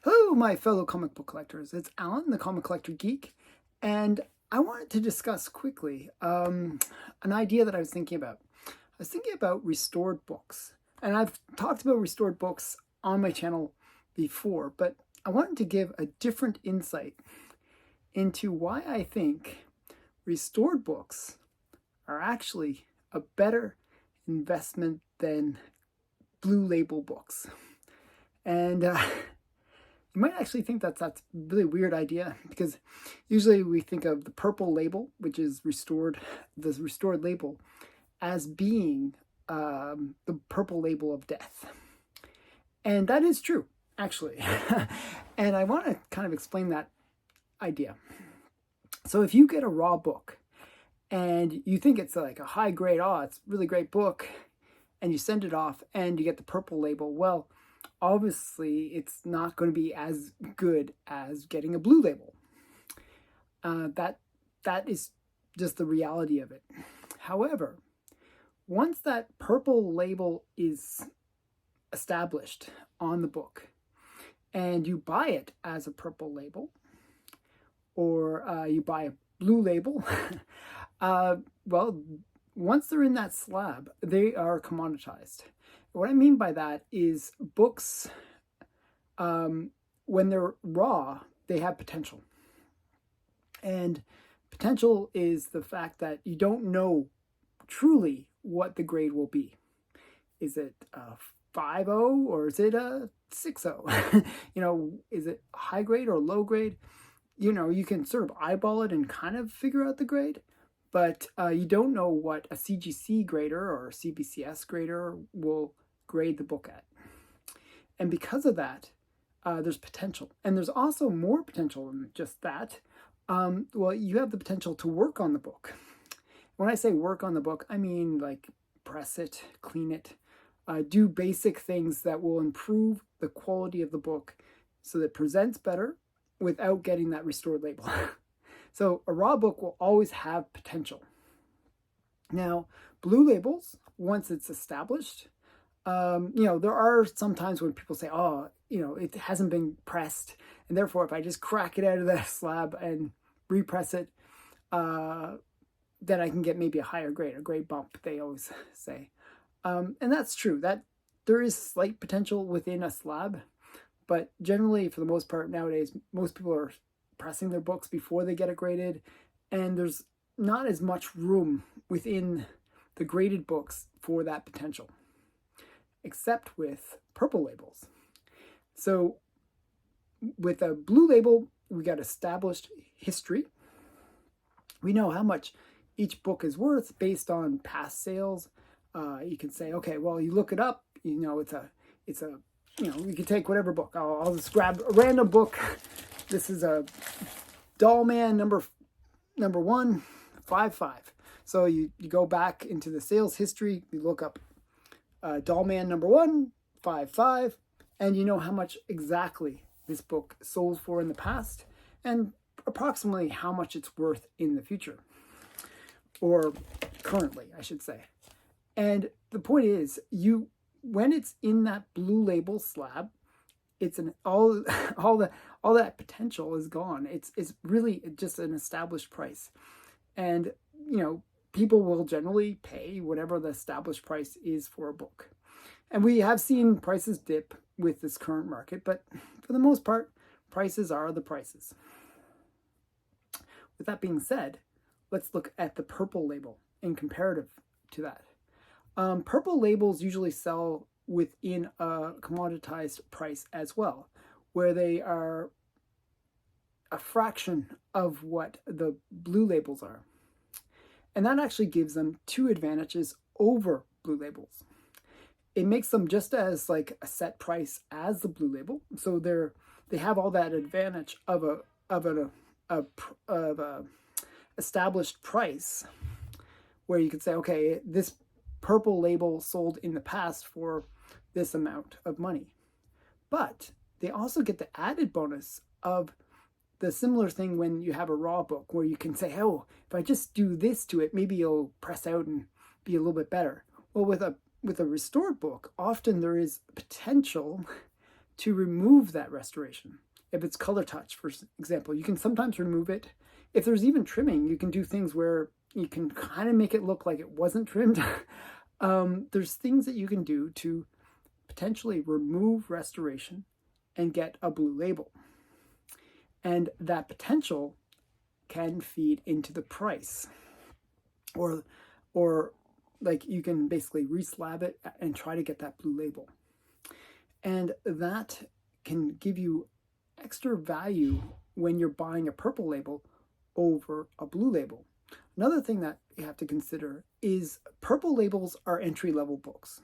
Hello, my fellow comic book collectors. It's Alan, the Comic Collector Geek, and I wanted to discuss quickly an idea that I was thinking about. I was thinking about restored books, and I've talked about restored books on my channel before, but I wanted to give a different insight into why I think restored books are actually a better investment than blue label books. And you might actually think that's a really weird idea, because usually we think of the purple label, which is the restored label, as being the purple label of death. And that is true, actually. And I want to kind of explain that idea. So if you get a raw book and you think it's like a high grade, it's a really great book, and you send it off and you get the purple label, well, obviously it's not going to be as good as getting a blue label. That is just the reality of it. However, once that purple label is established on the book and you buy it as a purple label, or you buy a blue label, well, once they're in that slab, they are commoditized. What I mean by that is books, when they're raw, they have potential. And potential is the fact that you don't know truly what the grade will be. Is it a 5.0 or is it a 6.0? Is it high grade or low grade? You can sort of eyeball it and kind of figure out the grade, but you don't know what a CGC grader or a CBCS grader will grade the book at. And because of that, there's potential. And there's also more potential than just that. Well, you have the potential to work on the book. When I say work on the book, I mean like press it, clean it, do basic things that will improve the quality of the book so that it presents better without getting that restored label. So a raw book will always have potential. Now, blue labels, once it's established, there are some times when people say, it hasn't been pressed, and therefore if I just crack it out of the slab and repress it, then I can get maybe a higher grade, a grade bump, they always say. And that's true, that there is slight potential within a slab, but generally, for the most part nowadays, most people are pressing their books before they get it graded, and there's not as much room within the graded books for that potential, except with purple labels. So with a blue label, we got established history. We know how much each book is worth based on past sales. You can say, okay, well, you look it up, it's a you can take whatever book. I'll just grab a random book. This is a Doll Man number 1, 5.5. So you go back into the sales history, you look up Doll Man number 1, 5.5, and you know how much exactly this book sold for in the past and approximately how much it's worth in the future, or currently, I should say. And the point is, when it's in that blue label slab, it's all that potential is gone. It's really just an established price, and people will generally pay whatever the established price is for a book. And we have seen prices dip with this current market, but for the most part, prices are the prices. With that being said, let's look at the purple label in comparative to that. Purple labels usually sell within a commoditized price as well, where they are a fraction of what the blue labels are. And that actually gives them two advantages over blue labels. It makes them just as like a set price as the blue label. So they have all that advantage of a established price, where you could say, okay, this purple label sold in the past for this amount of money. But they also get the added bonus of the similar thing when you have a raw book, where you can say, oh, if I just do this to it, maybe it'll press out and be a little bit better. Well, with a restored book, often there is potential to remove that restoration. If it's color touch, for example, you can sometimes remove it. If there's even trimming, you can do things where you can kind of make it look like it wasn't trimmed. There's things that you can do to potentially remove restoration and get a blue label. And that potential can feed into the price. Or like you can basically reslab it and try to get that blue label. And that can give you extra value when you're buying a purple label over a blue label. Another thing that you have to consider is purple labels are entry-level books.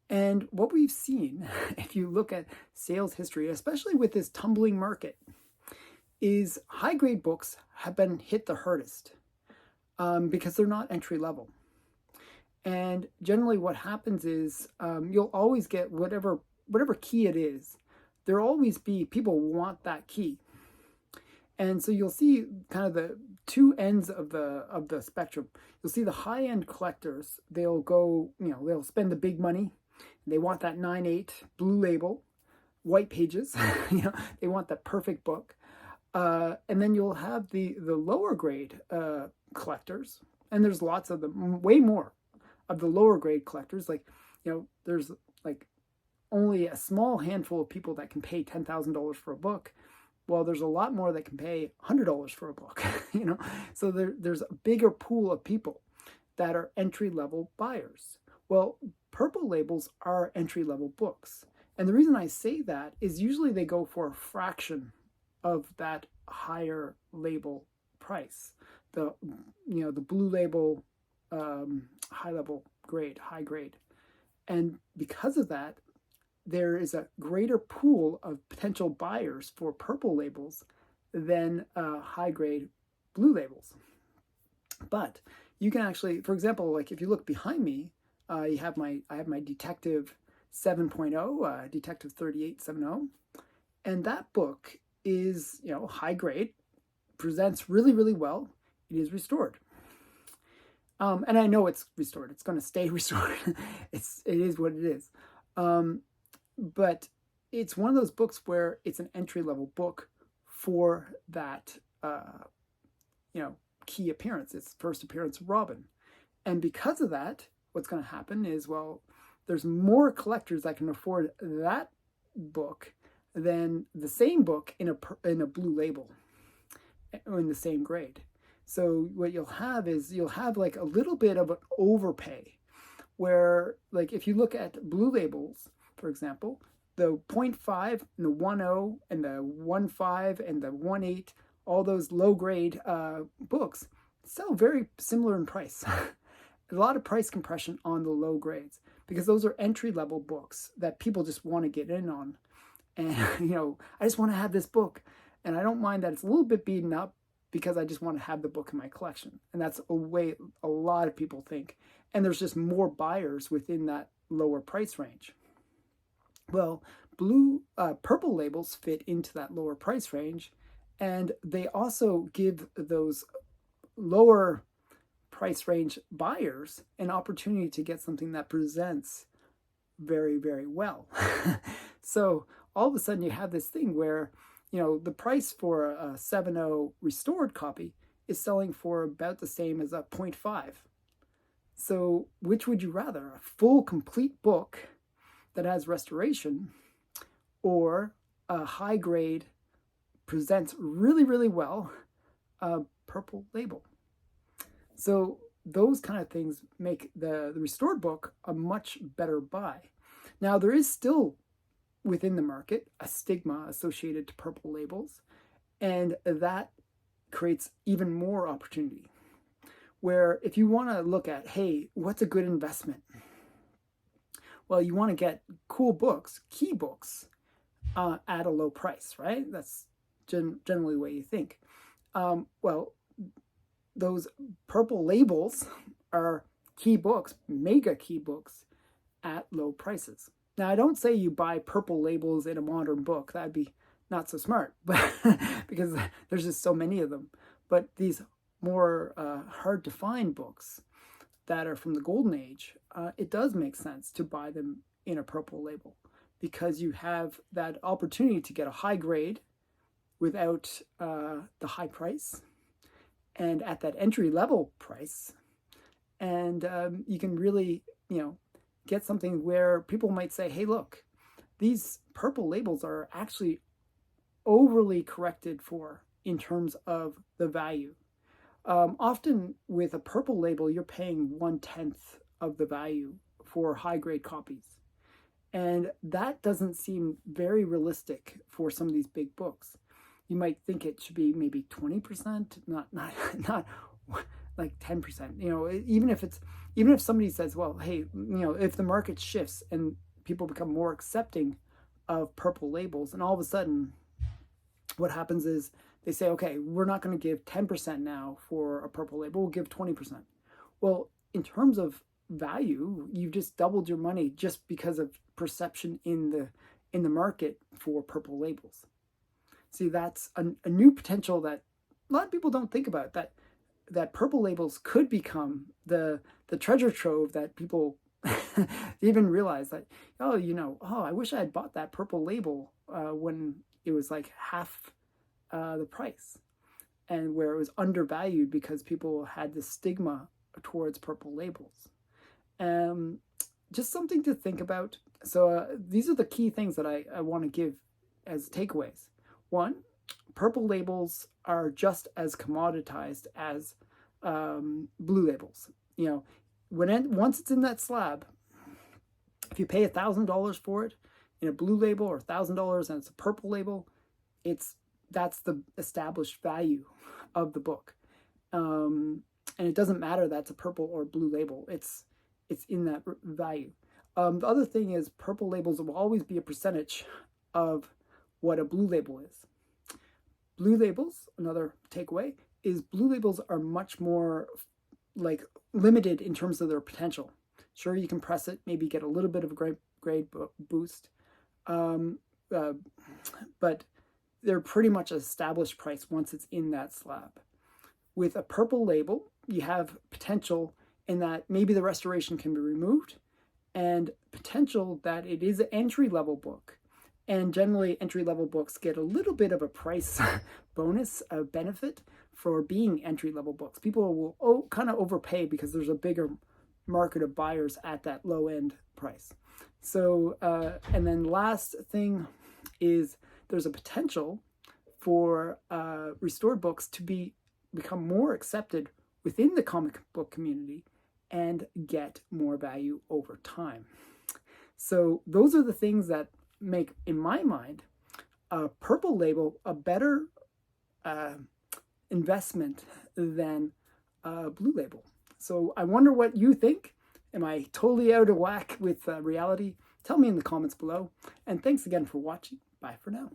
And what we've seen, if you look at sales history, especially with this tumbling market, is high-grade books have been hit the hardest because they're not entry-level. And generally what happens is you'll always get whatever key it is. There'll always be people want that key. And so you'll see kind of the two ends of the spectrum. You'll see the high-end collectors, they'll go, they'll spend the big money. They want that 9/8 blue label, white pages. They want that perfect book. And then you'll have the lower grade collectors, and there's lots of them, way more of the lower grade collectors. Like, there's like only a small handful of people that can pay $10,000 for a book. Well, there's a lot more that can pay $100 for a book, So there's a bigger pool of people that are entry-level buyers. Well, purple labels are entry-level books. And the reason I say that is usually they go for a fraction of that higher label price. The blue label, high grade. And because of that, there is a greater pool of potential buyers for purple labels than high grade blue labels. But you can actually, for example, like if you look behind me, I have my Detective 7.0, Detective 3870, and that book is high grade, presents really, really well. It is restored. And I know it's restored. It's going to stay restored. It is what it is. But it's one of those books where it's an entry-level book for that, key appearance. It's first appearance of Robin. And because of that, what's going to happen is, well, there's more collectors that can afford that book than the same book in a blue label or in the same grade. So what you'll have is like a little bit of an overpay where, like, if you look at blue labels, for example, the 0.5 and the 1.0 and the 1.5 and the 1.8, all those low grade books sell very similar in price. A lot of price compression on the low grades because those are entry level books that people just want to get in on. And, I just want to have this book. And I don't mind that it's a little bit beaten up because I just want to have the book in my collection. And that's a way a lot of people think. And there's just more buyers within that lower price range. Well, purple labels fit into that lower price range. And they also give those lower price range buyers an opportunity to get something that presents very, very well. So all of a sudden you have this thing where, the price for a 7.0 restored copy is selling for about the same as a 0.5. So which would you rather? A full, complete book that has restoration or a high grade, presents really, really well, purple label? So those kind of things make the restored book a much better buy. Now, there is still within the market a stigma associated to purple labels, and that creates even more opportunity. Where if you want to look at, hey, what's a good investment? Well, you want to get cool books, key books, at a low price, right? That's generally the way you think. Well, those purple labels are key books, mega key books at low prices. Now, I don't say you buy purple labels in a modern book. That'd be not so smart, but because there's just so many of them. But these more hard to find books that are from the golden age, it does make sense to buy them in a purple label because you have that opportunity to get a high grade without the high price and at that entry level price. And you can really, get something where people might say, hey, look, these purple labels are actually overly corrected for in terms of the value. Often with a purple label, you're paying 1/10 of the value for high grade copies. And that doesn't seem very realistic for some of these big books. You might think it should be maybe 20%, not like 10%. Even if somebody says, well, hey, if the market shifts and people become more accepting of purple labels, and all of a sudden what happens is they say, okay, we're not going to give 10% now for a purple label, we'll give 20%. Well, in terms of value, you've just doubled your money just because of perception in the market for purple labels. See, that's a new potential that a lot of people don't think about, that purple labels could become the treasure trove that people even realize that, I wish I had bought that purple label when it was like half the price, and where it was undervalued because people had this stigma towards purple labels. Just something to think about. So these are the key things that I want to give as takeaways. One, purple labels are just as commoditized as blue labels. Once it's in that slab, if you pay $1,000 for it in a blue label, or $1,000 and it's a purple label, that's the established value of the book, and it doesn't matter that's a purple or blue label. It's in that value. The other thing is, purple labels will always be a percentage of what a blue label is. Blue labels, another takeaway, is blue labels are much more like limited in terms of their potential. Sure, you can press it, maybe get a little bit of a grade boost, but they're pretty much established price once it's in that slab. With a purple label, you have potential in that maybe the restoration can be removed, and potential that it is an entry-level book. And generally, entry-level books get a little bit of a price bonus, a benefit for being entry-level books. People will kind of overpay because there's a bigger market of buyers at that low-end price. So, and then last thing is, there's a potential for restored books to become more accepted within the comic book community and get more value over time. So those are the things that make, in my mind, a purple label a better investment than a blue label. So I wonder what you think. Am I totally out of whack with reality? Tell me in the comments below. And thanks again for watching. Bye for now.